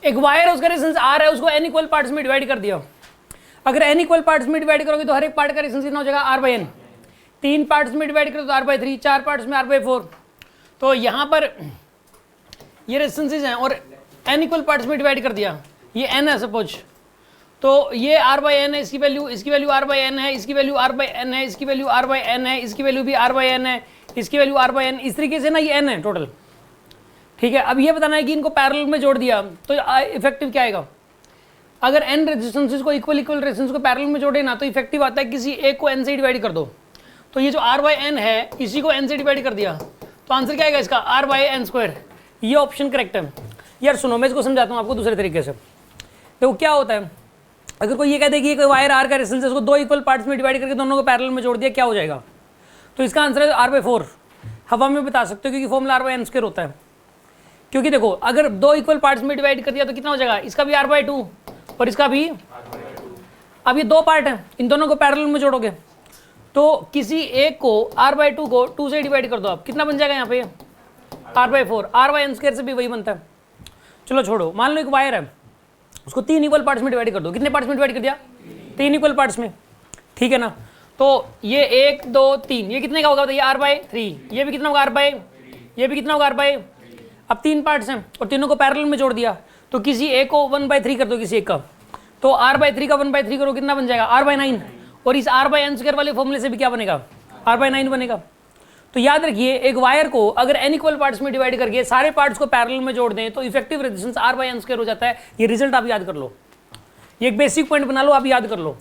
एक वायर उसका resistance R है, उसको एन इक्वल पार्ट्स में डिवाइड कर दिया। अगर एन इक्वल पार्ट्स में डिवाइड करोगे तो हर एक पार्ट का रेजिस्टेंस कितना हो जाएगा, आर बाई एन। 3 पार्ट्स में डिवाइड करो तो आर बाई 3, 4 पार्ट्स में आर बाई 4। तो यहाँ पर ये रेजिस्टेंसेज हैं और एन इक्वल पार्ट्स में डिवाइड कर दिया, ये एन है सपोज, तो ये आर बाई एन है, इसकी वैल्यू आर बाई एन है, इसकी वैल्यू आर बाई एन है, इसकी वैल्यू आर बाई एन है, इसकी वैल्यू भी आर बाई एन है, इसकी वैल्यू आर बाई एन, इस तरीके से ना ये एन है टोटल। ठीक है, अब ये बताना है कि इनको पैरेलल में जोड़ दिया तो इफेक्टिव क्या आएगा। अगर एन रेजिस्टेंसेस को इक्वल रेजिस्टेंस को पैरेलल में जोड़े ना तो इफेक्टिव आता है किसी एक को एन से डिवाइड कर दो। तो ये जो आर बाई एन है इसी को एन से डिवाइड कर दिया तो आंसर क्या आएगा इसका, आर बाई एन स्क्वायर। ये ऑप्शन करेक्ट है। यार सुनो मैं इसको समझाता हूँ आपको दूसरे तरीके से। देखो क्या होता है, अगर कोई ये कह दे कि एक वायर आर का रेजिस्टेंस है, उसको 2 इक्वल पार्ट्स में डिवाइड करके दोनों को पैरेलल में जोड़ दिया, क्या हो जाएगा। तो इसका आंसर है आर बाई 4। हवा में बता सकते हो क्योंकि formula R by N square होता है। क्योंकि देखो अगर 2 इक्वल पार्ट्स में डिवाइड कर दिया तो कितना हो जाएगा, इसका भी आर बाई 2 और इसका भी। अब ये 2 पार्ट हैं, इन दोनों को पैरेलल में जोड़ोगे तो किसी एक को आर बाई 2 को 2 से डिवाइड कर दो, आप कितना बन जाएगा यहाँ पे, R by 4। R by N square से भी वही बनता है। चलो छोड़ो, मान लो एक वायर है, उसको 3 इक्वल पार्ट्स में डिवाइड कर दो। कितने पार्ट्स में डिवाइड कर दिया, 3 इक्वल पार्ट्स में। ठीक है ना, तो ये 1 2 3, ये कितने का होगा बताइए, आर बाई 3। ये भी कितना होगा, आर बाई, ये भी कितना होगा, आर बाई। अब 3 पार्ट्स हैं और तीनों को पैरेलल में जोड़ दिया तो किसी एक को 1/3 कर दो किसी एक का, तो आर बाई 3 का 1/3 करो, कितना बन जाएगा, आर बाई 9। और इस आर बाई एन स्क्वायर वाले फॉर्मूले से भी क्या बनेगा, आर बाई 9 बनेगा। तो याद रखिए एक वायर को अगर एन इक्वल पार्ट्स में डिवाइड करके सारे पार्ट्स को पैरेलल में जोड़ दें तो effective resistance R by N square हो जाता है। ये रिजल्ट आप याद कर लो, ये एक बेसिक पॉइंट बना लो, आप याद कर लो।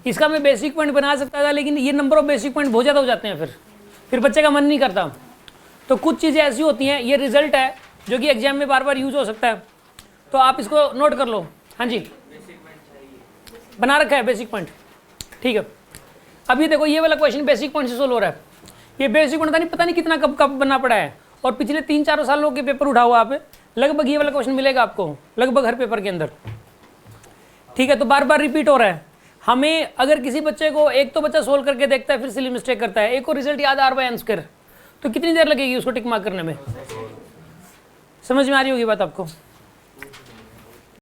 इसका मैं बेसिक पॉइंट बना सकता था लेकिन ये नंबर ऑफ बेसिक पॉइंट बहुत ज़्यादा हो जाते हैं, फिर बच्चे का मन नहीं करता। तो कुछ चीज़ें ऐसी होती हैं, ये रिजल्ट है जो कि एग्जाम में बार बार यूज हो सकता है, तो आप इसको नोट कर लो। हाँ जी, बना रखा है बेसिक पॉइंट। ठीक है, अभी देखो ये वाला क्वेश्चन बेसिक पॉइंट से सोल्व हो रहा है। ये बेसिक पॉइंट पता नहीं कितना कब बनना पड़ा है और पिछले 3-4 सालों के पेपर उठा हुआ आप, लगभग ये वाला क्वेश्चन मिलेगा आपको लगभग हर पेपर के अंदर। ठीक है, तो बार बार रिपीट हो रहा है। हमें अगर किसी बच्चे को एक तो बच्चा सोल्व करके देखता है फिर सिली मिस्टेक करता है, एक को रिजल्ट याद आर बाई एन स्क्वायर, तो कितनी देर लगेगी उसको टिक मार्क करने में। समझ में आ रही होगी बात आपको।